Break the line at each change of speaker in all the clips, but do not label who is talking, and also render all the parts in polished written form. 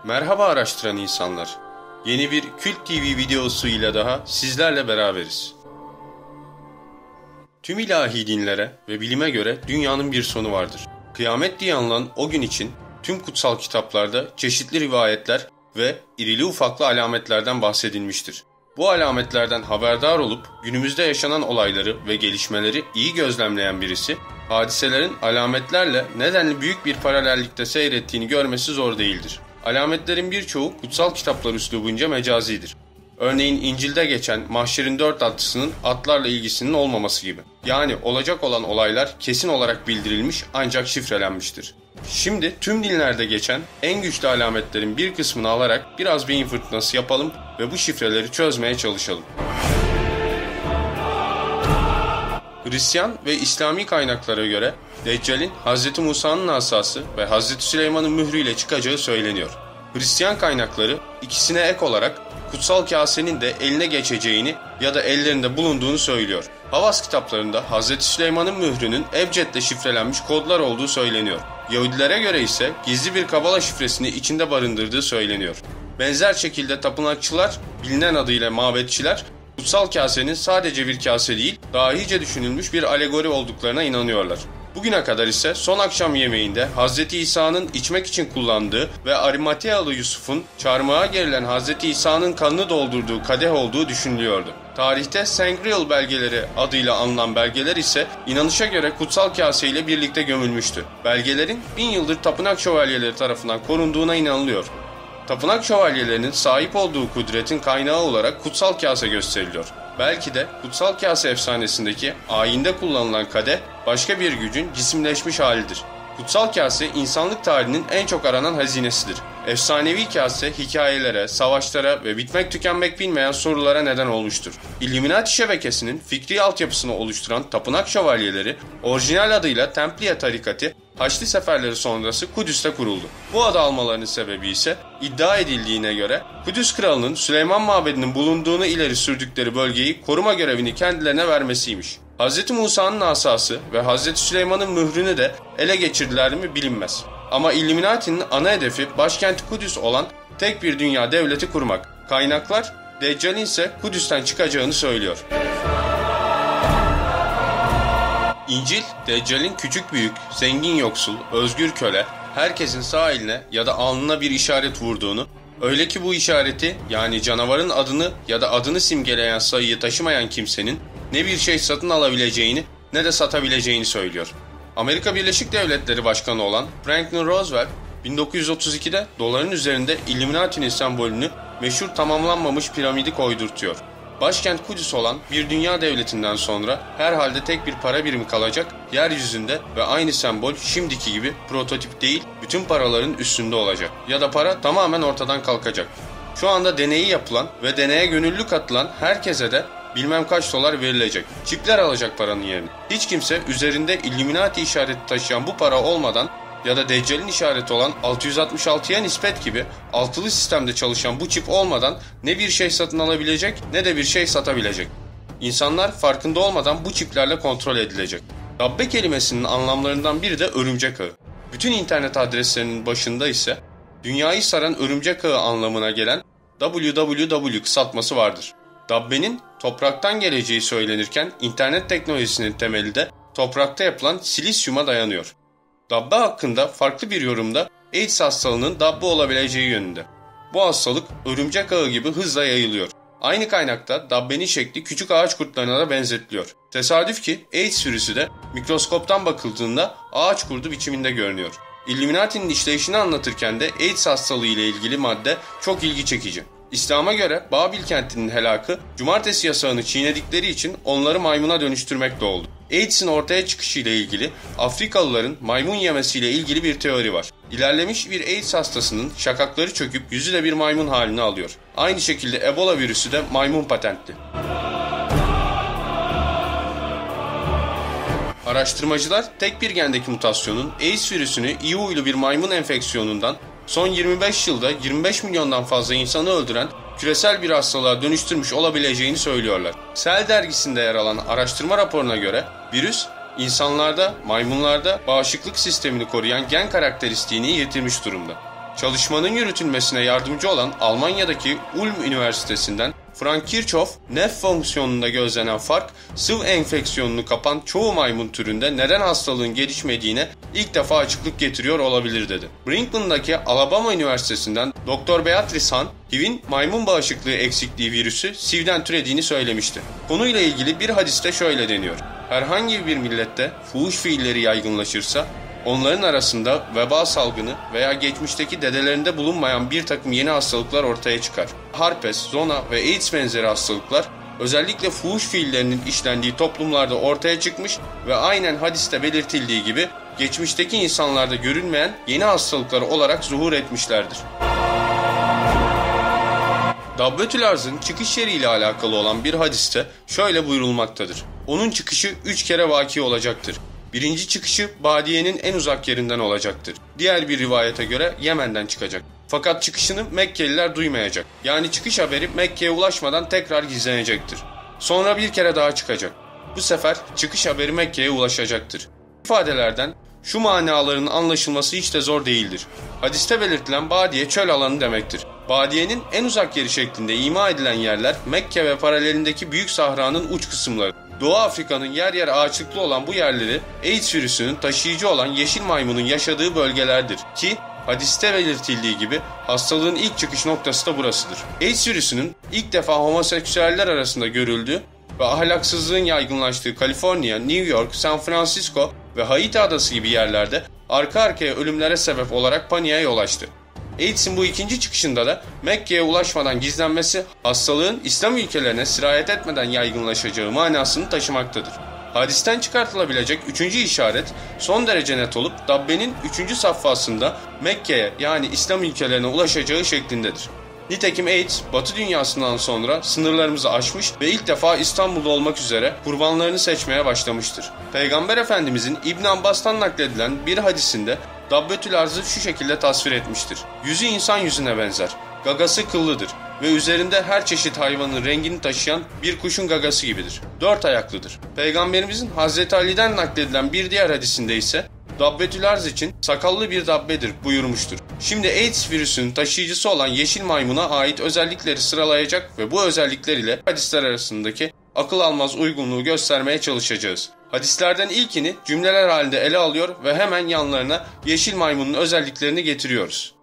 Merhaba araştıran insanlar. Yeni bir Kült TV videosu ile daha sizlerle beraberiz. Tüm ilahi dinlere ve bilime göre dünyanın bir sonu vardır. Kıyamet diye anılan o gün için tüm kutsal kitaplarda çeşitli rivayetler ve irili ufaklı alametlerden bahsedilmiştir. Bu alametlerden haberdar olup günümüzde yaşanan olayları ve gelişmeleri iyi gözlemleyen birisi, hadiselerin alametlerle nedenli büyük bir paralellikte seyrettiğini görmesi zor değildir. Alametlerin birçoğu kutsal kitaplar üslubunca mecazidir. Örneğin İncil'de geçen mahşerin 4 atlısının atlarla ilgisinin olmaması gibi. Yani olacak olan olaylar kesin olarak bildirilmiş ancak şifrelenmiştir. Şimdi tüm dinlerde geçen en güçlü alametlerin bir kısmını alarak biraz beyin fırtınası yapalım ve bu şifreleri çözmeye çalışalım. Hristiyan ve İslami kaynaklara göre Deccal'in Hz. Musa'nın asası ve Hz. Süleyman'ın mührüyle çıkacağı söyleniyor. Hristiyan kaynakları ikisine ek olarak kutsal kasenin de eline geçeceğini ya da ellerinde bulunduğunu söylüyor. Havas kitaplarında Hz. Süleyman'ın mührünün ebcedle şifrelenmiş kodlar olduğu söyleniyor. Yahudilere göre ise gizli bir kabala şifresini içinde barındırdığı söyleniyor. Benzer şekilde tapınakçılar, bilinen adıyla mabetçiler, kutsal kasenin sadece bir kase değil, dahice düşünülmüş bir alegori olduklarına inanıyorlar. Bugüne kadar ise son akşam yemeğinde Hz. İsa'nın içmek için kullandığı ve Arimatealı Yusuf'un çarmıha gerilen Hz. İsa'nın kanını doldurduğu kadeh olduğu düşünülüyordu. Tarihte Sangreal belgeleri adıyla anılan belgeler ise inanışa göre kutsal kase ile birlikte gömülmüştü. Belgelerin 1000 yıldır tapınak şövalyeleri tarafından korunduğuna inanılıyor. Tapınak şövalyelerinin sahip olduğu kudretin kaynağı olarak kutsal kase gösteriliyor. Belki de kutsal kase efsanesindeki ayinde kullanılan kadeh başka bir gücün cisimleşmiş halidir. Kutsal kase insanlık tarihinin en çok aranan hazinesidir. Efsanevi kase hikayelere, savaşlara ve bitmek tükenmek bilmeyen sorulara neden olmuştur. Illuminati şebekesinin fikri altyapısını oluşturan tapınak şövalyeleri orijinal adıyla Templiye tarikatı Haçlı seferleri sonrası Kudüs'te kuruldu. Bu adı almalarının sebebi ise iddia edildiğine göre Kudüs kralının Süleyman Mabedi'nin bulunduğunu ileri sürdükleri bölgeyi koruma görevini kendilerine vermesiymiş. Hz. Musa'nın asası ve Hz. Süleyman'ın mührünü de ele geçirdiler mi bilinmez. Ama Illuminati'nin ana hedefi başkenti Kudüs olan tek bir dünya devleti kurmak. Kaynaklar Deccal'in ise Kudüs'ten çıkacağını söylüyor. İncil, Deccal'in küçük büyük, zengin yoksul, özgür köle, herkesin sağ eline ya da alnına bir işaret vurduğunu, öyle ki bu işareti yani canavarın adını ya da adını simgeleyen sayıyı taşımayan kimsenin ne bir şey satın alabileceğini ne de satabileceğini söylüyor. Amerika Birleşik Devletleri Başkanı olan Franklin Roosevelt, 1932'de doların üzerinde Illuminati'nin sembolünü meşhur tamamlanmamış piramidi koydurtuyor. Başkent Kudüs olan bir dünya devletinden sonra herhalde tek bir para birimi kalacak, yeryüzünde ve aynı sembol şimdiki gibi prototip değil, bütün paraların üstünde olacak. Ya da para tamamen ortadan kalkacak. Şu anda deneyi yapılan ve deneye gönüllü katılan herkese de bilmem kaç dolar verilecek. Çipler alacak paranın yerini. Hiç kimse üzerinde Illuminati işareti taşıyan bu para olmadan ya da Deccal'in işareti olan 666'ya nispet gibi altılı sistemde çalışan bu çip olmadan ne bir şey satın alabilecek ne de bir şey satabilecek. İnsanlar farkında olmadan bu çiplerle kontrol edilecek. Dabbe kelimesinin anlamlarından biri de örümcek ağı. Bütün internet adreslerinin başında ise dünyayı saran örümcek ağı anlamına gelen www kısaltması vardır. Dabbe'nin topraktan geleceği söylenirken internet teknolojisinin temeli de toprakta yapılan silisyuma dayanıyor. Dabbe hakkında farklı bir yorumda AIDS hastalığının dabbe olabileceği yönünde. Bu hastalık örümcek ağı gibi hızla yayılıyor. Aynı kaynakta dabbenin şekli küçük ağaç kurtlarına da benzetiliyor. Tesadüf ki AIDS virüsü de mikroskoptan bakıldığında ağaç kurdu biçiminde görünüyor. Illuminati'nin işleyişini anlatırken de AIDS hastalığı ile ilgili madde çok ilgi çekici. İslam'a göre Babil kentinin helakı cumartesi yasağını çiğnedikleri için onları maymuna dönüştürmekle oldu. AIDS'in ortaya çıkışıyla ilgili Afrikalıların maymun yemesiyle ilgili bir teori var. İlerlemiş bir AIDS hastasının şakakları çöküp yüzü de bir maymun halini alıyor. Aynı şekilde Ebola virüsü de maymun patentli. Araştırmacılar tek bir gendeki mutasyonun AIDS virüsünü iyi huylu bir maymun enfeksiyonundan son 25 yılda 25 milyondan fazla insanı öldüren küresel bir hastalığa dönüştürmüş olabileceğini söylüyorlar. Cell dergisinde yer alan araştırma raporuna göre virüs insanlarda, maymunlarda bağışıklık sistemini koruyan gen karakteristiğini yitirmiş durumda. Çalışmanın yürütülmesine yardımcı olan Almanya'daki Ulm Üniversitesi'nden Frank Kirchhoff, nef fonksiyonunda gözlenen fark, sıvı enfeksiyonunu kapan çoğu maymun türünde neden hastalığın gelişmediğine ilk defa açıklık getiriyor olabilir dedi. Brinkman'daki Alabama Üniversitesi'nden Dr. Beatrice Hahn, HIV'in maymun bağışıklığı eksikliği virüsü SIV'den türediğini söylemişti. Konuyla ilgili bir hadiste şöyle deniyor: herhangi bir millette fuhuş fiilleri yaygınlaşırsa, onların arasında veba salgını veya geçmişteki dedelerinde bulunmayan bir takım yeni hastalıklar ortaya çıkar. Herpes, zona ve AIDS benzeri hastalıklar özellikle fuhuş fiillerinin işlendiği toplumlarda ortaya çıkmış ve aynen hadiste belirtildiği gibi geçmişteki insanlarda görülmeyen yeni hastalıklar olarak zuhur etmişlerdir. Dabbetülarz'ın çıkış yeriyle alakalı olan bir hadiste şöyle buyurulmaktadır: onun çıkışı 3 kere vaki olacaktır. Birinci çıkışı Badiye'nin en uzak yerinden olacaktır. Diğer bir rivayete göre Yemen'den çıkacak. Fakat çıkışını Mekkeliler duymayacak. Yani çıkış haberi Mekke'ye ulaşmadan tekrar gizlenecektir. Sonra bir kere daha çıkacak. Bu sefer çıkış haberi Mekke'ye ulaşacaktır. İfadelerden şu manaların anlaşılması hiç de zor değildir. Hadiste belirtilen Badiye çöl alanı demektir. Badiye'nin en uzak yeri şeklinde ima edilen yerler Mekke ve paralelindeki Büyük Sahra'nın uç kısımları. Doğu Afrika'nın yer yer ağaçlıklı olan bu yerleri AIDS virüsünün taşıyıcı olan yeşil maymunun yaşadığı bölgelerdir ki hadiste belirtildiği gibi hastalığın ilk çıkış noktası da burasıdır. AIDS virüsünün ilk defa homoseksüeller arasında görüldüğü ve ahlaksızlığın yaygınlaştığı Kaliforniya, New York, San Francisco ve Haiti adası gibi yerlerde arka arkaya ölümlere sebep olarak paniğe yol açtı. AIDS'in bu ikinci çıkışında da Mekke'ye ulaşmadan gizlenmesi hastalığın İslam ülkelerine sirayet etmeden yaygınlaşacağı manasını taşımaktadır. Hadisten çıkartılabilecek üçüncü işaret son derece net olup Dabbe'nin 3. safhasında Mekke'ye yani İslam ülkelerine ulaşacağı şeklindedir. Nitekim AIDS, Batı dünyasından sonra sınırlarımızı aşmış ve ilk defa İstanbul'da olmak üzere kurbanlarını seçmeye başlamıştır. Peygamber Efendimizin İbn Abbas'tan nakledilen bir hadisinde Dabbetülarz'ı şu şekilde tasvir etmiştir: yüzü insan yüzüne benzer, gagası kıllıdır ve üzerinde her çeşit hayvanın rengini taşıyan bir kuşun gagası gibidir. 4 ayaklıdır. Peygamberimizin Hazreti Ali'den nakledilen bir diğer hadisinde ise Dabbetülarz için sakallı bir dabbedir buyurmuştur. Şimdi AIDS virüsünün taşıyıcısı olan yeşil maymuna ait özellikleri sıralayacak ve bu özellikler ile hadisler arasındaki akıl almaz uygunluğu göstermeye çalışacağız. Hadislerden ilkini cümleler halinde ele alıyor ve hemen yanlarına yeşil maymunun özelliklerini getiriyoruz.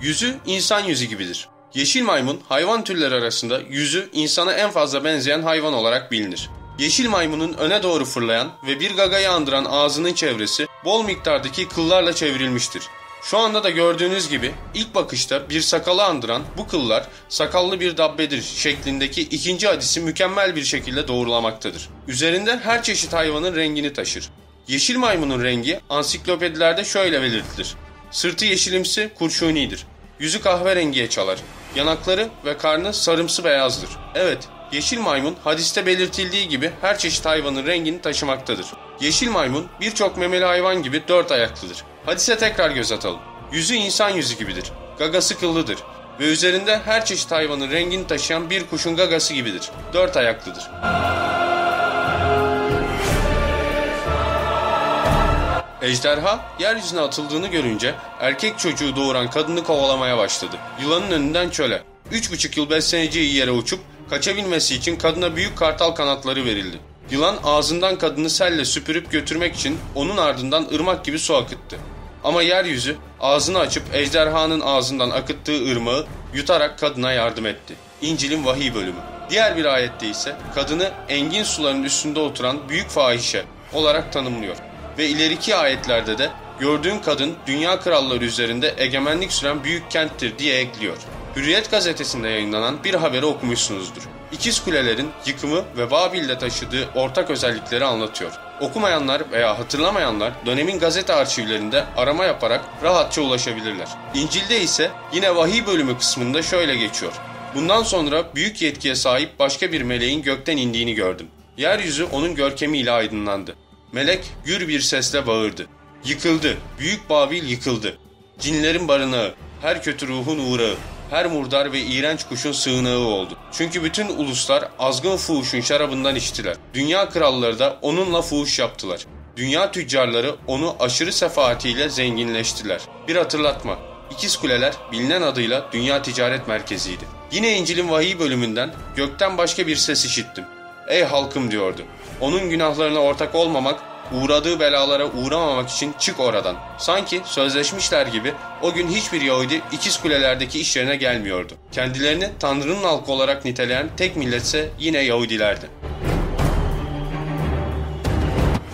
Yüzü insan yüzü gibidir. Yeşil maymun hayvan türleri arasında yüzü insana en fazla benzeyen hayvan olarak bilinir. Yeşil maymunun öne doğru fırlayan ve bir gagayı andıran ağzının çevresi bol miktardaki kıllarla çevrilmiştir. Şu anda da gördüğünüz gibi ilk bakışta bir sakalı andıran bu kıllar sakallı bir dabbedir şeklindeki ikinci hadisi mükemmel bir şekilde doğrulamaktadır. Üzerinde her çeşit hayvanın rengini taşır. Yeşil maymunun rengi ansiklopedilerde şöyle belirtilir: sırtı yeşilimsi kurşunidir. Yüzü kahverengiye çalar. Yanakları ve karnı sarımsı beyazdır. Evet, yeşil maymun hadiste belirtildiği gibi her çeşit hayvanın rengini taşımaktadır. Yeşil maymun birçok memeli hayvan gibi 4 ayaklıdır. Hadise tekrar göz atalım. Yüzü insan yüzü gibidir. Gagası kıllıdır ve üzerinde her çeşit hayvanın rengini taşıyan bir kuşun gagası gibidir. 4 ayaklıdır. Ejderha yeryüzüne atıldığını görünce erkek çocuğu doğuran kadını kovalamaya başladı. Yılanın önünden çöle. 3,5 yıl besleneceği yere uçup kaçabilmesi için kadına büyük kartal kanatları verildi. Yılan ağzından kadını selle süpürüp götürmek için onun ardından ırmak gibi su akıttı. Ama yeryüzü ağzını açıp ejderhanın ağzından akıttığı ırmağı yutarak kadına yardım etti. İncil'in vahiy bölümü. Diğer bir ayette ise kadını engin suların üstünde oturan büyük fahişe olarak tanımlıyor. Ve ileriki ayetlerde de gördüğün kadın dünya kralları üzerinde egemenlik süren büyük kenttir diye ekliyor. Hürriyet gazetesinde yayınlanan bir haberi okumuşsunuzdur. İkiz Kulelerin yıkımı ve Babil'de taşıdığı ortak özellikleri anlatıyor. Okumayanlar veya hatırlamayanlar dönemin gazete arşivlerinde arama yaparak rahatça ulaşabilirler. İncil'de ise yine vahiy bölümü kısmında şöyle geçiyor: bundan sonra büyük yetkiye sahip başka bir meleğin gökten indiğini gördüm. Yeryüzü onun görkemiyle aydınlandı. Melek gür bir sesle bağırdı: yıkıldı, büyük Babil yıkıldı. Cinlerin barınağı, her kötü ruhun uğrağı. her murdar ve iğrenç kuşun sığınağı oldu. Çünkü bütün uluslar azgın fuhuşun şarabından içtiler. Dünya kralları da onunla fuhuş yaptılar. Dünya tüccarları onu aşırı sefaatiyle zenginleştiler. Bir hatırlatma, İkiz Kuleler bilinen adıyla Dünya Ticaret Merkezi'ydi. Yine İncil'in vahiy bölümünden gökten başka bir ses işittim. Ey halkım diyordu. Onun günahlarına ortak olmamak, uğradığı belalara uğramamak için çık oradan. Sanki sözleşmişler gibi o gün hiçbir Yahudi İkiz Kuleler'deki işlerine gelmiyordu. Kendilerini Tanrı'nın halkı olarak niteleyen tek milletse yine Yahudilerdi.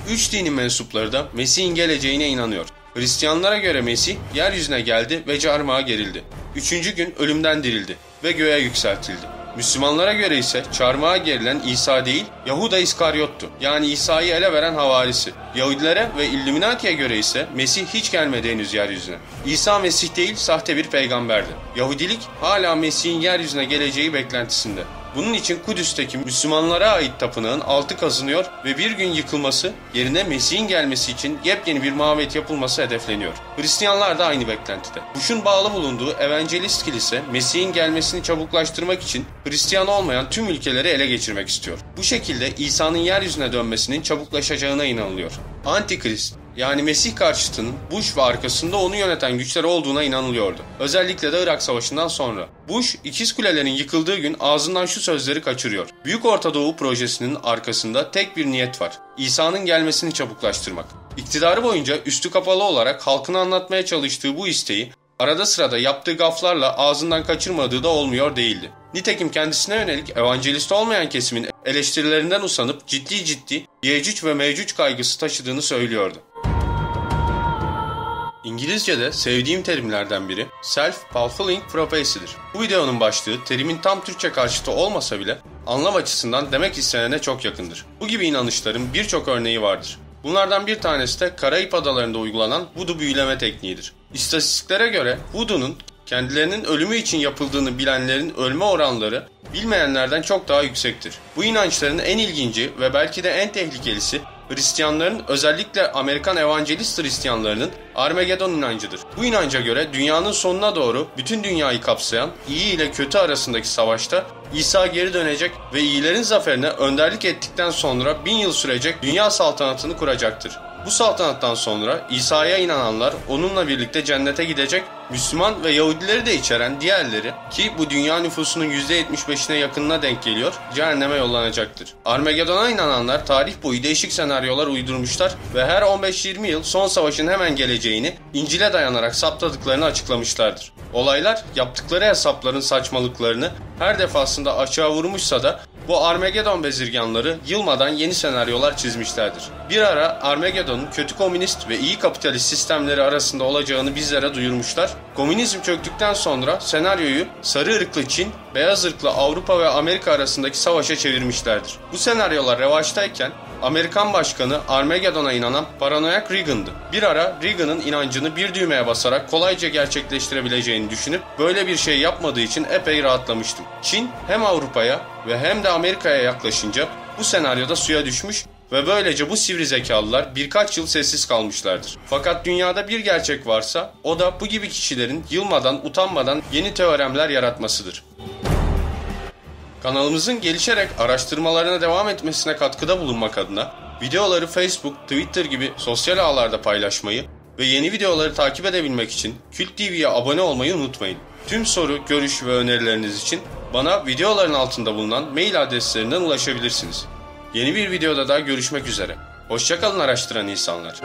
Üç dinin mensupları da Mesih'in geleceğine inanıyor. Hristiyanlara göre Mesih yeryüzüne geldi ve çarmıha gerildi. Üçüncü gün ölümden dirildi ve göğe yükseltildi. Müslümanlara göre ise çarmıha gerilen İsa değil, Yahuda İskaryot'tu. Yani İsa'yı ele veren havarisi. Yahudilere ve Illuminati'ye göre ise Mesih hiç gelmedi henüz yeryüzüne. İsa Mesih değil, sahte bir peygamberdi. Yahudilik hala Mesih'in yeryüzüne geleceği beklentisinde. Bunun için Kudüs'teki Müslümanlara ait tapınağın altı kazınıyor ve bir gün yıkılması yerine Mesih'in gelmesi için yepyeni bir mabet yapılması hedefleniyor. Hristiyanlar da aynı beklentide. Bush'un bağlı bulunduğu Evangelist Kilise, Mesih'in gelmesini çabuklaştırmak için Hristiyan olmayan tüm ülkeleri ele geçirmek istiyor. Bu şekilde İsa'nın yeryüzüne dönmesinin çabuklaşacağına inanılıyor. Antikrist, yani Mesih karşıtının Bush ve arkasında onu yöneten güçler olduğuna inanılıyordu. Özellikle de Irak Savaşı'ndan sonra. Bush, İkiz Kulelerin yıkıldığı gün ağzından şu sözleri kaçırıyor. Büyük Orta Doğu projesinin arkasında tek bir niyet var. İsa'nın gelmesini çabuklaştırmak. İktidarı boyunca üstü kapalı olarak halkına anlatmaya çalıştığı bu isteği arada sırada yaptığı gaflarla ağzından kaçırmadığı da olmuyor değildi. Nitekim kendisine yönelik evangelist olmayan kesimin eleştirilerinden usanıp ciddi Yecüc ve Mecüc kaygısı taşıdığını söylüyordu. İngilizce'de sevdiğim terimlerden biri self-fulfilling prophecy'dir. Bu videonun başlığı terimin tam Türkçe karşıtı olmasa bile anlam açısından demek istenene çok yakındır. Bu gibi inanışların birçok örneği vardır. Bunlardan bir tanesi de Karayip Adaları'nda uygulanan Voodoo büyüleme tekniğidir. İstatistiklere göre Voodoo'nun kendilerinin ölümü için yapıldığını bilenlerin ölme oranları bilmeyenlerden çok daha yüksektir. Bu inançların en ilginci ve belki de en tehlikelisi Hristiyanların, özellikle Amerikan evangelist Hristiyanlarının Armagedon inancıdır. Bu inanca göre dünyanın sonuna doğru bütün dünyayı kapsayan iyi ile kötü arasındaki savaşta İsa geri dönecek ve iyilerin zaferine önderlik ettikten sonra 1000 yıl sürecek dünya saltanatını kuracaktır. Bu saltanattan sonra İsa'ya inananlar onunla birlikte cennete gidecek, Müslüman ve Yahudileri de içeren diğerleri, ki bu dünya nüfusunun %75'ine yakınına denk geliyor, cehenneme yollanacaktır. Armagedon'a inananlar tarih boyu değişik senaryolar uydurmuşlar ve her 15-20 yıl son savaşın hemen geleceğini İncil'e dayanarak saptadıklarını açıklamışlardır. Olaylar yaptıkları hesapların saçmalıklarını her defasında açığa vurmuşsa da bu Armagedon bezirganları yılmadan yeni senaryolar çizmişlerdir. Bir ara Armagedon'un kötü komünist ve iyi kapitalist sistemleri arasında olacağını bizlere duyurmuşlar. Komünizm çöktükten sonra senaryoyu sarı ırklı Çin, beyaz ırklı Avrupa ve Amerika arasındaki savaşa çevirmişlerdir. Bu senaryolar revaçtayken Amerikan başkanı Armagedon'a inanan paranoyak Reagan'dı. Bir ara Reagan'ın inancını bir düğmeye basarak kolayca gerçekleştirebileceğini düşünüp böyle bir şey yapmadığı için epey rahatlamıştım. Çin hem Avrupa'ya ve hem de Amerika'ya yaklaşınca bu senaryoda suya düşmüş ve böylece bu sivri zekalılar birkaç yıl sessiz kalmışlardır. Fakat dünyada bir gerçek varsa o da bu gibi kişilerin yılmadan, utanmadan yeni teoremler yaratmasıdır. Kanalımızın gelişerek araştırmalarına devam etmesine katkıda bulunmak adına videoları Facebook, Twitter gibi sosyal ağlarda paylaşmayı ve yeni videoları takip edebilmek için Kült TV'ye abone olmayı unutmayın. Tüm soru, görüş ve önerileriniz için bana videoların altında bulunan mail adreslerinden ulaşabilirsiniz. Yeni bir videoda daha görüşmek üzere. Hoşça kalın araştıran insanlar.